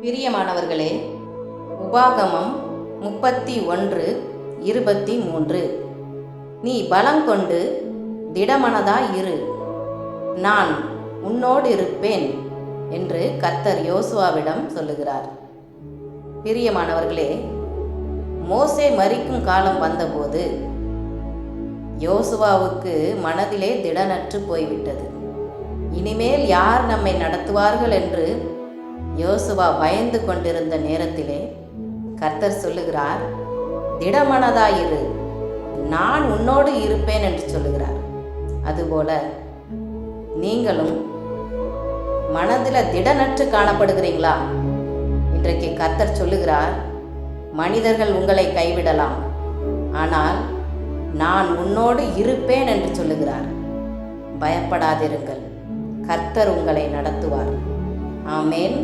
பிரியமானவர்களே, உபாகமம் 31:23 நீ பலங்கொண்டு திடமனதாய் இரு, நான் உன்னோடு இருப்பேன் என்று கர்த்தர் யோசுவாவிடம் சொல்லுகிறார். பிரியமானவர்களே, மோசே மரிக்கும் காலம் வந்தபோது யோசுவாவுக்கு மனதிலே திடனற்று போய்விட்டது. இனிமேல் யார் நம்மை நடத்துவார்கள் என்று யோசுவா பயந்து கொண்டிருந்த நேரத்திலே கர்த்தர் சொல்லுகிறார், திடமனதாயிரு, நான் உன்னோடு இருப்பேன் என்று சொல்லுகிறார். அதுபோல நீங்களும் மனதில் திடனற்று காணப்படுகிறீங்களா? இன்றைக்கு கர்த்தர் சொல்லுகிறார், மனிதர்கள் உங்களை கைவிடலாம், ஆனால் நான் உன்னோடு இருப்பேன் என்று சொல்லுகிறார். பயப்படாதிருங்கள், கர்த்தர் உங்களை நடத்துவார். ஆமென்.